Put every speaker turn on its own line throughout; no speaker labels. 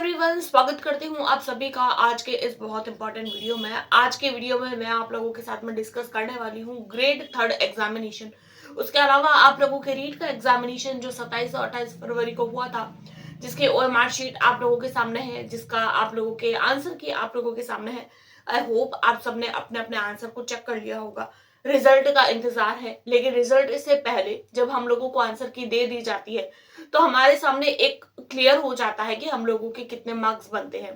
Everyone, स्वागत करती हूँ आप सभी का आज के इस बहुत इंपॉर्टेंट वीडियो में। आज के वीडियो में मैं आप लोगों के साथ में डिस्कस करने वाली हूँ ग्रेड थर्ड एग्जामिनेशन। उसके अलावा आप लोगों के रीट का एग्जामिनेशन जो 27 और 28 फरवरी को हुआ था, जिसके ओएमआर शीट आप लोगों के सामने है, जिसका आप लोगों के आंसर की आप लोगों के सामने है। आई होप आप सबने अपने अपने आंसर को चेक कर लिया होगा। रिजल्ट का इंतजार है, लेकिन रिजल्ट से पहले जब हम लोगों को आंसर की दे दी जाती है तो हमारे सामने एक क्लियर हो जाता है कि हम लोगों के कितने मार्क्स बनते हैं।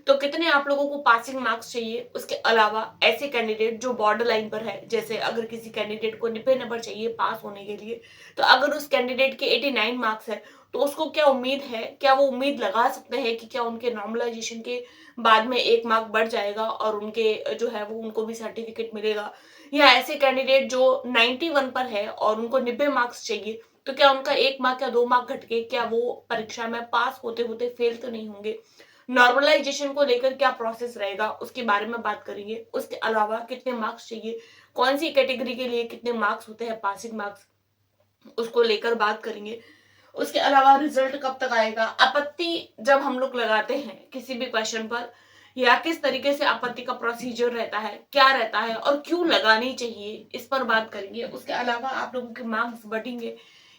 तो कितने आप लोगों को पासिंग मार्क्स चाहिए। उसके अलावा ऐसे कैंडिडेट जो बॉर्डर लाइन पर है, जैसे अगर किसी कैंडिडेट को 90 नंबर चाहिए पास होने के लिए, तो अगर उस कैंडिडेट के 89 मार्क्स है तो उसको क्या उम्मीद है, क्या वो उम्मीद लगा सकते हैं कि क्या उनके नॉर्मलाइजेशन के बाद में 1 मार्क बढ़ जाएगा और उनके जो है वो उनको भी सर्टिफिकेट मिलेगा। या ऐसे कैंडिडेट जो 91 पर है और उनको 90 मार्क्स चाहिए, तो क्या उनका 1 मार्क या 2 मार्क घट के क्या वो परीक्षा में पास होते होते फेल तो नहीं होंगे। नॉर्मलाइजेशन को लेकर क्या प्रोसेस रहेगा उसके बारे में बात करेंगे। उसके अलावा कितने मार्क्स चाहिए, कौन सी कैटेगरी के लिए कितने मार्क्स होते हैं पासिंग मार्क्स, उसको लेकर बात करेंगे। उसके अलावा रिजल्ट कब तक आएगा, आपत्ति जब हम लोग लगाते हैं किसी भी क्वेश्चन पर, या किस तरीके से आपत्ति का प्रोसीजर रहता है, क्या रहता है और क्यों लगानी चाहिए, इस पर बात करेंगे। उसके अलावा आप लोगों के मार्क्स बढ़ेंगे,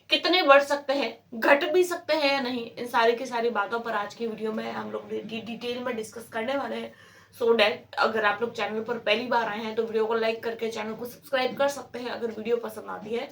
कितने बढ़ सकते हैं, घट भी सकते हैं या नहीं, इन सारी की सारी बातों पर आज की वीडियो में हम लोग डिटेल में डिस्कस करने वाले हैं। सो डैट अगर आप लोग चैनल पर पहली बार आए हैं तो वीडियो को लाइक करके चैनल को सब्सक्राइब कर सकते हैं अगर वीडियो पसंद आती है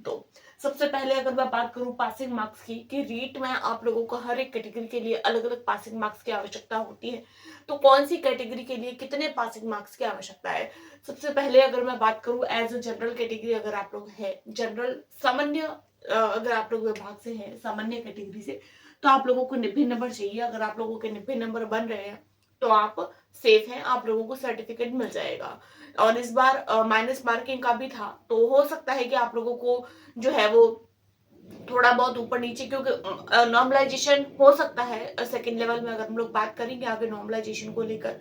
तो। सबसे पहले अगर मैं बात करूं पासिंग मार्क्स की, कि रीट में आप लोगों को हर एक कैटेगरी के लिए अलग अलग पासिंग मार्क्स की आवश्यकता होती है, तो कौन सी कैटेगरी के लिए कितने पासिंग मार्क्स की आवश्यकता है। सबसे पहले अगर मैं बात करूं एज अ जनरल कैटेगरी, अगर आप लोग है जनरल सामान्य, अगर आप लोग विभाग से हैं सामान्य कैटेगरी से, तो आप लोगों को 90 नंबर चाहिए। अगर आप लोगों के 90 नंबर बन रहे हैं तो आप सेफ हैं, आप लोगों को सर्टिफिकेट मिल जाएगा। और इस बार माइनस मार्किंग का भी था, तो हो सकता है कि आप लोगों को जो है वो थोड़ा बहुत ऊपर नीचे, क्योंकि नॉर्मलाइजेशन हो सकता है सेकंड लेवल में। अगर हम लोग बात करेंगे आगे नॉर्मलाइजेशन को लेकर,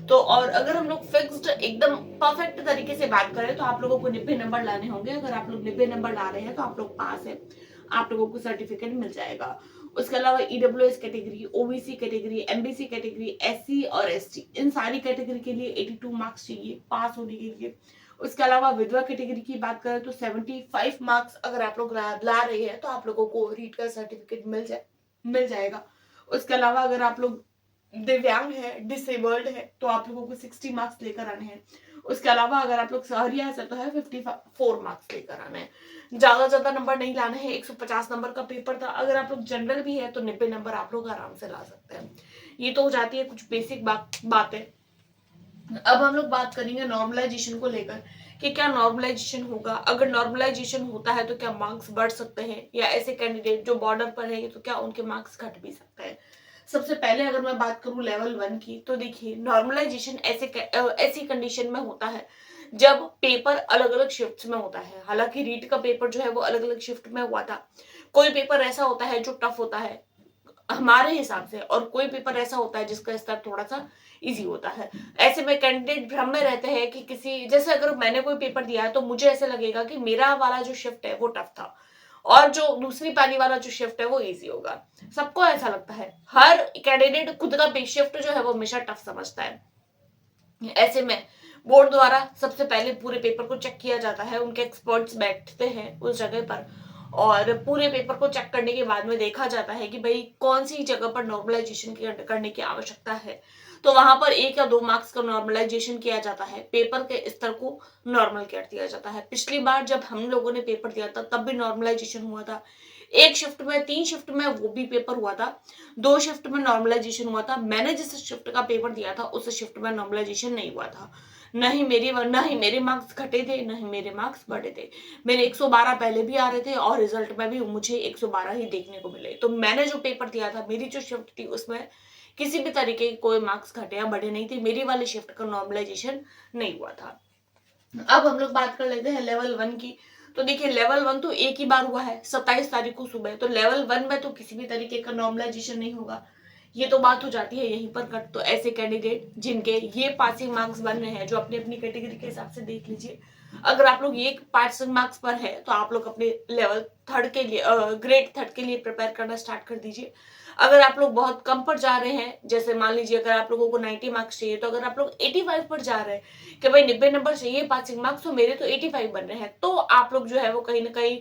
तो और अगर हम लोग फिक्स्ड एकदम परफेक्ट तरीके से बात करें तो आप लोगों को 90 नंबर लाने होंगे। अगर आप लोग 90 नंबर ला रहे हैं तो आप लोग पास है, आप लोगों को सर्टिफिकेट मिल जाएगा। उसके अलावा EWS category, OBC category, MBC category, SC और एसटी, इन सारी कैटेगरी के लिए 82 मार्क्स चाहिए पास होने के लिए। उसके अलावा विधवा कैटेगरी की बात करें तो 75 मार्क्स अगर आप लोग ला रहे हैं तो आप लोगों को रीट का सर्टिफिकेट मिल जाएगा। उसके अलावा अगर आप लोग दिव्यांग है, डिसेबल्ड है, तो आप लोगों को 60 मार्क्स लेकर आने हैं। उसके अलावा अगर आप लोग सहरिया से तो है 54 मार्क्स लेकर आने हैं। ज्यादा नंबर नहीं लाने हैं। 150 नंबर का पेपर था, अगर आप लोग जनरल भी है तो 90 नंबर आप लोग आराम से ला सकते हैं। ये तो हो जाती है कुछ बेसिक बातें। अब हम लोग बात करेंगे नॉर्मलाइजेशन को लेकर कि क्या नॉर्मलाइजेशन होगा, अगर नॉर्मलाइजेशन होता है तो क्या मार्क्स बढ़ सकते हैं, या ऐसे कैंडिडेट जो बॉर्डर पर है तो क्या उनके मार्क्स घट भी सकते हैं। सबसे पहले अगर मैं बात करूं लेवल 1 की, तो देखिए नॉर्मलाइजेशन ऐसी कंडीशन में होता है जब पेपर अलग अलग शिफ्ट में होता है। हालांकि रीट का पेपर जो है वो अलग अलग शिफ्ट में हुआ था। कोई पेपर ऐसा होता है जो टफ होता है हमारे हिसाब से, और कोई पेपर ऐसा होता है जिसका स्तर थोड़ा सा इजी होता है। ऐसे में कैंडिडेट भ्रम में रहते हैं कि किसी, जैसे अगर मैंने कोई पेपर दिया है तो मुझे ऐसे लगेगा कि मेरा वाला जो शिफ्ट है वो टफ था और जो दूसरी पाली वाला जो शिफ्ट है वो इजी होगा। सबको ऐसा लगता है, हर कैंडिडेट खुद का शिफ्ट जो है वो हमेशा टफ समझता है। ऐसे में बोर्ड द्वारा सबसे पहले पूरे पेपर को चेक किया जाता है, उनके एक्सपर्ट्स बैठते हैं उस जगह पर और पूरे पेपर को चेक करने के बाद में देखा जाता है कि भाई कौन सी जगह पर नॉर्मलाइजेशन करने की आवश्यकता है। तो वहां पर 1 या 2 मार्क्स का नॉर्मलाइजेशन किया जाता है, पेपर के स्तर को नॉर्मल कर दिया जाता है। पिछली बार जब हम लोगों ने पेपर दिया था तब भी नॉर्मलाइजेशन हुआ था। एक शिफ्ट में, 3 शिफ्ट में वो भी पेपर हुआ था, 2 शिफ्ट में नॉर्मलाइजेशन हुआ था। मैंने जिस शिफ्ट का पेपर दिया था उस शिफ्ट में नॉर्मलाइजेशन नहीं हुआ था। न ही मेरे मार्क्स घटे थे, न ही मेरे मार्क्स बढ़े थे। मेरे 112 पहले भी आ रहे थे और रिजल्ट में भी मुझे 112 ही देखने को मिले। तो मैंने जो पेपर दिया था, मेरी जो शिफ्ट थी, उसमें किसी भी तरीके के कोई मार्क्स घटे या बढ़े नहीं थे। मेरी वाली शिफ्ट का नॉर्मलाइजेशन नहीं हुआ था। अब हम लोग बात कर लेते हैं लेवल 1 की। तो देखिए लेवल 1 तो एक ही बार हुआ है 27 तारीख को सुबह, तो लेवल 1 में तो किसी भी तरीके का नॉर्मलाइजेशन नहीं होगा। ये तो बात हो जाती है यहीं पर कट। तो ऐसे कैंडिडेट जिनके ये पासिंग मार्क्स बन रहे हैं, जो अपनी अपनी कैटेगरी के हिसाब से देख लीजिए, अगर आप लोग ये पासिंग मार्क्स पर है तो आप लोग अपने लेवल 3 के लिए, ग्रेड 3 के लिए प्रिपेयर करना स्टार्ट कर दीजिए। अगर आप लोग बहुत कम पर जा रहे हैं, जैसे मान लीजिए अगर आप लोगों को 90 मार्क्स चाहिए, तो अगर आप लोग 85 पर जा रहे हैं कि भाई 90 नंबर चाहिए पासिंग मार्क्स, तो मेरे तो 85 बन रहे हैं, तो आप लोग जो है वो कहीं ना कहीं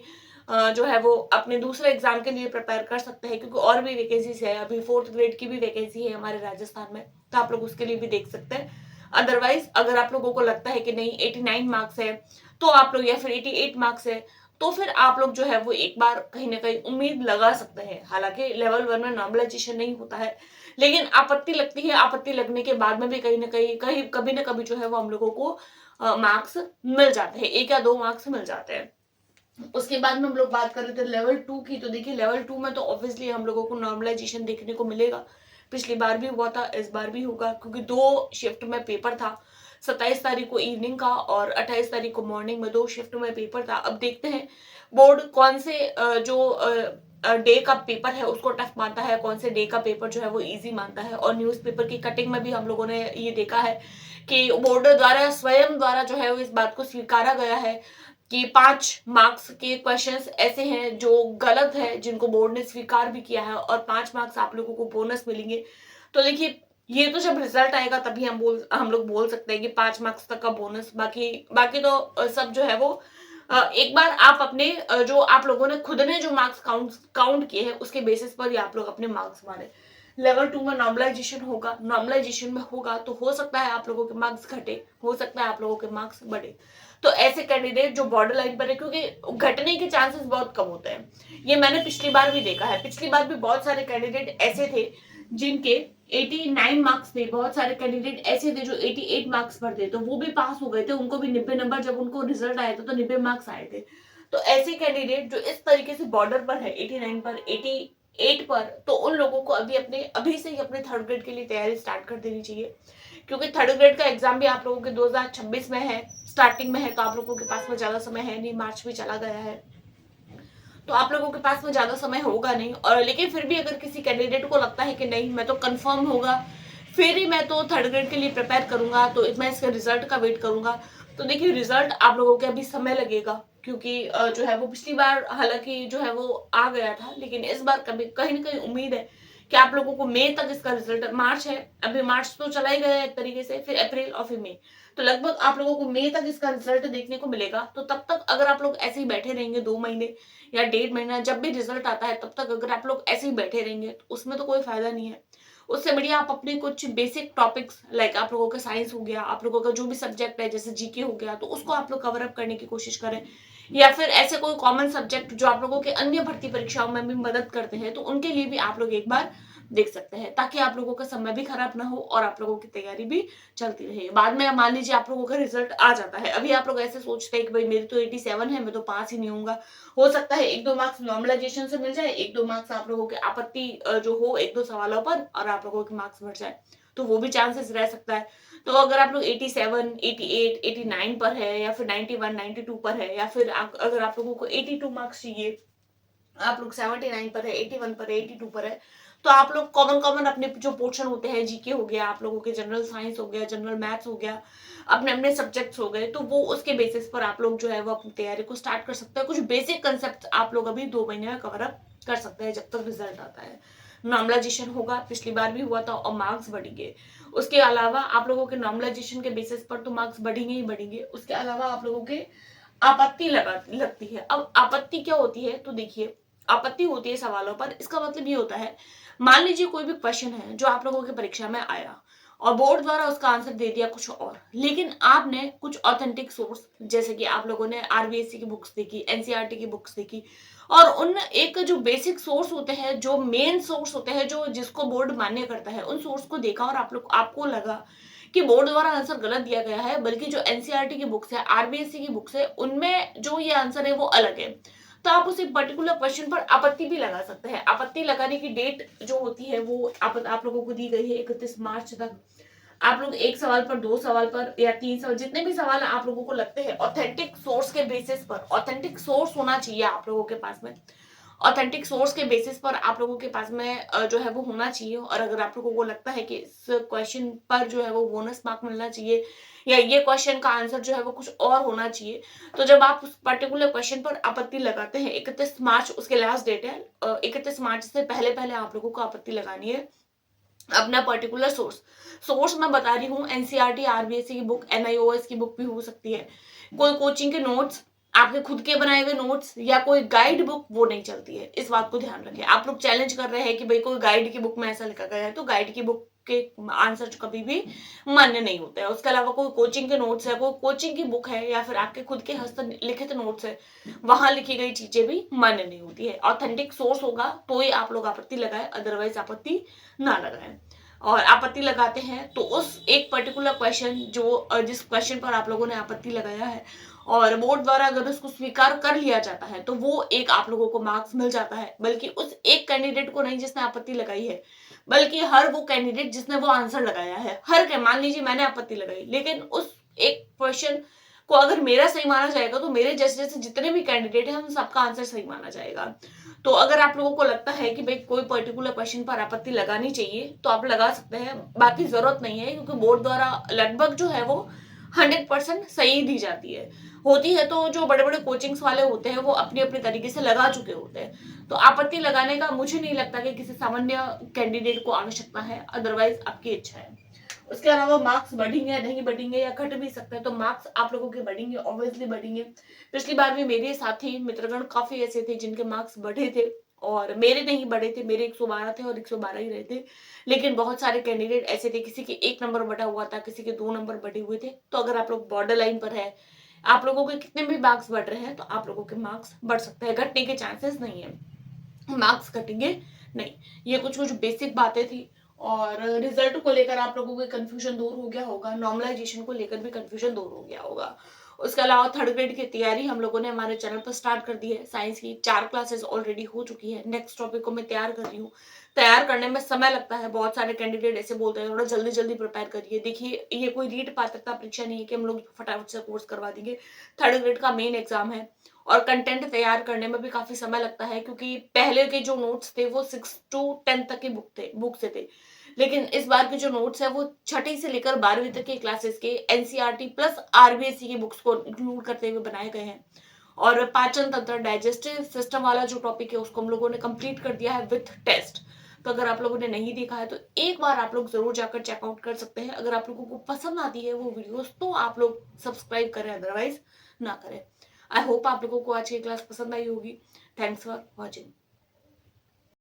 जो है वो अपने दूसरे एग्जाम के लिए प्रिपेयर कर सकते हैं, क्योंकि और भी वैकेंसीज है, अभी 4th ग्रेड की भी वैकेंसी है हमारे राजस्थान में, तो आप लोग उसके लिए भी देख सकते हैं। अदरवाइज अगर आप लोगों को लगता है कि नहीं 89 मार्क्स है, तो आप लोग, या फिर 88 मार्क्स है, तो फिर आप लोग जो है वो एक बार कहीं ना कहीं उम्मीद लगा सकते हैं। हालांकि लेवल 1 में नॉर्मलाइजेशन नहीं होता है, लेकिन आपत्ति लगती है, आपत्ति लगने के बाद में भी कहीं ना कहीं कभी ना कभी जो है वो हम लोगों को मार्क्स मिल जाते हैं, 1 या 2 मार्क्स मिल जाते हैं। उसके बाद में हम लोग बात कर रहे थे लेवल 2 की, तो देखिए लेवल 2 में तो ऑब्वियसली हम लोगों को नॉर्मलाइजेशन देखने को मिलेगा। पिछली बार भी हुआ था, इस बार भी होगा, क्योंकि 2 शिफ्ट में पेपर था, 27 तारीख को इवनिंग का और 28 तारीख को मॉर्निंग में, 2 शिफ्ट में पेपर था। अब देखते हैं बोर्ड कौन से डे का पेपर है उसको टफ मानता है, कौन से डे का पेपर जो है वो इजी मानता है। और न्यूज़पेपर की कटिंग में भी हम लोगों ने ये देखा है कि बोर्ड द्वारा स्वयं द्वारा जो है वो इस बात को स्वीकारा गया है कि 5 मार्क्स के क्वेश्चंस ऐसे हैं जो गलत है, जिनको बोर्ड ने स्वीकार भी किया है, और 5 मार्क्स आप लोगों को बोनस मिलेंगे। तो देखिए ये तो जब रिजल्ट आएगा तभी हम लोग बोल सकते हैं कि 5 मार्क्स तक का बोनस, बाकी बाकी तो सब जो है वो एक बार आप अपने जो आप लोगों ने खुद ने जो मार्क्स काउंट किए हैं उसके बेसिस पर ही आप लोग अपने मार्क्स माने। लेवल 2 में नॉर्मलाइजेशन होगा, नॉर्मलाइजेशन में होगा तो हो सकता है आप लोगों के मार्क्स घटे, हो सकता है आप लोगों के मार्क्स बढ़े। तो ऐसे कैंडिडेट जो बॉर्डर लाइन पर है, क्योंकि घटने के चांसेस बहुत कम होते हैं, ये मैंने पिछली बार भी देखा है। पिछली बार भी बहुत सारे कैंडिडेट ऐसे थे जिनके 89 मार्क्स थे, बहुत सारे कैंडिडेट ऐसे थे जो 88 मार्क्स पर थे, तो वो भी पास हो गए थे, उनको भी 90 नंबर, जब उनको रिजल्ट आया था तो 90 मार्क्स आए थे। तो ऐसे कैंडिडेट जो इस तरीके से बॉर्डर पर है 89 पर, 88 पर, तो उन लोगों को अभी से ही अपने 3rd ग्रेड के लिए तैयारी स्टार्ट कर देनी चाहिए, क्योंकि 3rd ग्रेड का एग्जाम भी आप लोगों के 2026 में है, स्टार्टिंग में है, तो आप लोगों के पास में ज्यादा समय है नहीं, मार्च भी चला गया है, तो आप लोगों के पास में ज्यादा समय होगा नहीं। और लेकिन फिर भी अगर किसी कैंडिडेट को लगता है कि नहीं मैं तो कंफर्म होगा, फिर ही मैं तो 3rd ग्रेड के लिए प्रिपेयर करूंगा, तो मैं इसके रिजल्ट का वेट करूंगा, तो देखिए रिजल्ट आप लोगों के अभी समय लगेगा, क्योंकि जो है वो पिछली बार हालांकि जो है वो आ गया था, लेकिन इस बार कभी कहीं ना कहीं उम्मीद है कि आप लोगों को मई तक इसका रिजल्ट, मार्च है अभी, मार्च तो चला ही गया एक तरीके से, फिर अप्रैल और फिर मई, तो लगभग आप लोगों को मई तक इसका रिजल्ट देखने को मिलेगा। तो तब तक अगर आप लोग ऐसे ही बैठे रहेंगे 2 महीने या 1.5 महीना, जब भी रिजल्ट आता है तब तक अगर आप लोग ऐसे ही बैठे रहेंगे तो उसमें तो कोई फायदा नहीं है। उससे बढ़िया आप अपने कुछ बेसिक टॉपिक्स, लाइक आप लोगों का साइंस हो गया, आप लोगों का जो भी सब्जेक्ट है जैसे जीके हो गया, तो उसको आप लोग कवर अप करने की कोशिश करें, या फिर ऐसे कोई कॉमन सब्जेक्ट जो आप लोगों के अन्य भर्ती परीक्षाओं में भी मदद करते हैं, तो उनके लिए भी आप लोग एक बार देख सकते हैं, ताकि आप लोगों का समय भी खराब ना हो और आप लोगों की तैयारी भी चलती रहे। बाद में मान लीजिए आप लोगों का रिजल्ट आ जाता है, अभी आप लोग ऐसे सोचते हैं कि भाई मेरी तो 87 है, मैं तो पास ही नहीं होऊंगा, हो सकता है 1-2 मार्क्स नॉर्मलाइजेशन से मिल जाए, 1-2 मार्क्स आप लोगों के आपत्ति जो हो 1-2 सवालों पर, और आप लोगों के मार्क्स बढ़ जाए, तो वो भी चांसेस रह सकता है। तो अगर आप लोग 87, 88, 89 पर है, या फिर 91, 92 पर है, या फिर अगर आप लोगों को 82 मार्क्स चाहिए, आप लोग 79 पर है, 81 पर है, 82 पर है, तो आप लोग कॉमन कॉमन अपने जो पोर्शन होते हैं, जीके हो गया, आप लोगों के जनरल साइंस हो गया, जनरल मैथ्स हो गया, अपने अपने सब्जेक्ट्स हो गए, तो वो उसके बेसिस पर आप लोग जो है वो अपनी तैयारी को स्टार्ट कर सकते हैं। कुछ बेसिक कंसेप्ट आप लोग अभी 2 महीने में कवर अप कर सकते हैं जब तक रिजल्ट आता है। नॉर्मलाइजेशन होगा, पिछली बार भी हुआ था, और मार्क्स बढ़ेंगे। उसके अलावा आप लोगों के नॉर्मलाइजेशन के बेसिस पर तो मार्क्स बढ़ेंगे ही बढ़ेंगे, उसके अलावा आप लोगों के आपत्ति लगती है। अब आपत्ति क्या होती है, तो देखिए आपत्ति होती है सवालों पर, इसका मतलब ये होता है, मान लीजिए कोई भी क्वेश्चन है जो आप लोगों की परीक्षा में आया और बोर्ड द्वारा उसका आंसर दे दिया कुछ और, लेकिन आपने कुछ ऑथेंटिक सोर्स, जैसे कि आप लोगों ने आरबीएससी की बुक्स देखी, एनसीईआरटी की बुक्स देखी, और उन एक जो बेसिक सोर्स होते हैं, जो मेन सोर्स होते हैं, जो जिसको बोर्ड मान्य करता है, उन सोर्स को देखा और आपको लगा कि बोर्ड द्वारा आंसर गलत दिया गया है, बल्कि जो एनसीईआरटी की बुक्स है, आरबीएससी की बुक्स है, उनमें जो ये आंसर है वो अलग है, तो आप उस पर्टिकुलर क्वेश्चन पर आपत्ति भी लगा सकते हैं। आपत्ति लगाने की डेट जो होती है वो आप लोगों को दी गई है 31 मार्च तक। आप लोग 1 सवाल पर, 2 सवाल पर, या 3 सवाल, जितने भी सवाल आप लोगों को लगते हैं ऑथेंटिक सोर्स के बेसिस पर, ऑथेंटिक सोर्स होना चाहिए आप लोगों के पास में, ऑथेंटिक सोर्स के बेसिस पर आप लोगों के पास में जो है वो होना चाहिए। और अगर आप लोगों को लगता है कि इस क्वेश्चन पर जो है वो बोनस मार्क मिलना चाहिए या ये क्वेश्चन का आंसर जो है वो कुछ और होना चाहिए, तो जब आप उस पर्टिकुलर क्वेश्चन पर आपत्ति लगाते हैं, 31 मार्च उसके लास्ट डेट है, 31 मार्च से पहले पहले आप लोगों को आपत्ति लगानी है अपना पर्टिकुलर सोर्स मैं बता रही हूँ, एनसीईआरटी, आरबीएससी की बुक, एनआईओएस की बुक भी हो सकती है, कोई कोचिंग के नोट्स, आपके खुद के बनाए हुए नोट्स या कोई गाइड बुक वो नहीं चलती है। इस बात को ध्यान रखें। आप लोग चैलेंज कर रहे हैं कि भाई कोई गाइड की बुक में ऐसा लिखा गया है, तो गाइड की बुक के आंसर कभी भी मान्य नहीं होते हैं। उसके अलावा कोई कोचिंग के नोट्स है, कोई कोचिंग की बुक है या फिर आपके खुद के हस्तलिखित नोट्स है, वहां लिखी गई चीजें भी मान्य नहीं होती है। ऑथेंटिक सोर्स होगा तो ही आप लोग आपत्ति लगाए, अदरवाइज आपत्ति ना लगाए। और आपत्ति लगाते हैं तो उस एक पर्टिकुलर क्वेश्चन जो जिस क्वेश्चन पर आप लोगों ने आपत्ति लगाया है और बोर्ड द्वारा अगर उसको स्वीकार कर लिया जाता है तो वो एक आप लोगों को मार्क्स मिल जाता है, बल्कि उस एक कैंडिडेट को नहीं जिसने आपत्ति लगाई है, बल्कि हर वो कैंडिडेट जिसने वो आंसर लगाया है, हर के मान लीजिए मैंने आपत्ति लगाई, लेकिन उस एक क्वेश्चन को अगर मेरा सही माना जाएगा तो मेरे जैसे जैसे जितने भी कैंडिडेट हैं उन सबका आंसर सही माना जाएगा। तो अगर आप लोगों को लगता है कि भाई कोई पर्टिकुलर क्वेश्चन पर आपत्ति लगानी चाहिए तो आप लगा सकते हैं, बाकी जरूरत नहीं है, क्योंकि बोर्ड द्वारा लगभग जो है वो 100% सही दी जाती है। होती है तो जो बड़े बड़े कोचिंग्स वाले होते हैं वो अपनी अपनी तरीके से लगा चुके होते हैं। तो आपत्ति लगाने का मुझे नहीं लगता कि किसी सामान्य कैंडिडेट को आवश्यकता है, अदरवाइज आपकी इच्छा है। उसके अलावा मार्क्स बढ़ेंगे या नहीं बढ़ेंगे या घट भी सकते हैं, तो मार्क्स आप लोगों के बढ़ेंगे, ऑब्वियसली बढ़ेंगे। पिछली बार भी मेरे साथी मित्रगण काफी ऐसे थे जिनके मार्क्स बढ़े थे और मेरे नहीं बढ़े थे, मेरे 112 थे और 112 ही रहे थे। लेकिन बहुत सारे कैंडिडेट ऐसे थे, किसी के 1 नंबर बढ़ा हुआ था, किसी के 2 नंबर बढ़े हुए थे। तो अगर आप लोग बॉर्डर लाइन पर है, आप लोगों के कितने भी मार्क्स बढ़ रहे हैं, तो आप लोगों के मार्क्स बढ़ सकते हैं, घटने के चांसेस नहीं है, मार्क्स घटेंगे नहीं। ये कुछ कुछ बेसिक बातें थी। और रिजल्ट को लेकर आप लोगों को कंफ्यूजन दूर हो गया होगा, नॉर्मलाइजेशन को लेकर भी कंफ्यूजन दूर हो गया होगा। उसके अलावा थर्ड ग्रेड की तैयारी हम लोगों ने हमारे चैनल पर स्टार्ट कर दी है। साइंस की 4 क्लासेस ऑलरेडी हो चुकी है। नेक्स्ट टॉपिक को मैं तैयार कर रही हूँ। तैयार करने में समय लगता है, बहुत सारे कैंडिडेट ऐसे बोलते हैं थोड़ा जल्दी जल्दी प्रिपेयर करिए। देखिए ये कोई रीट पात्रता परीक्षा नहीं है कि हम लोग फटाफट से कोर्स करवा देंगे। थर्ड ग्रेड का मेन एग्जाम है और कंटेंट तैयार करने में भी काफी समय लगता है, क्योंकि पहले के जो नोट्स थे वो 6 to 10 तक की बुक से थे, लेकिन इस बार के जो नोट्स है वो छठी से लेकर 12वीं तक के क्लासेस के एनसीईआरटी प्लस आरबीएससी की बुक्स को इंक्लूड करते हुए बनाए गए हैं। और पाचन तंत्र, डाइजेस्टिव सिस्टम वाला जो टॉपिक है उसको हम लोगों ने कंप्लीट कर दिया है विथ टेस्ट। तो अगर आप लोगों ने नहीं देखा है तो एक बार आप लोग जरूर जाकर चेकआउट कर सकते हैं। अगर आप लोगों को पसंद आती है वो वीडियोस तो आप लोग सब्सक्राइब करें, अदरवाइज ना करें। आई होप आप लोगों को आज की क्लास पसंद आई होगी। Thanks for watching.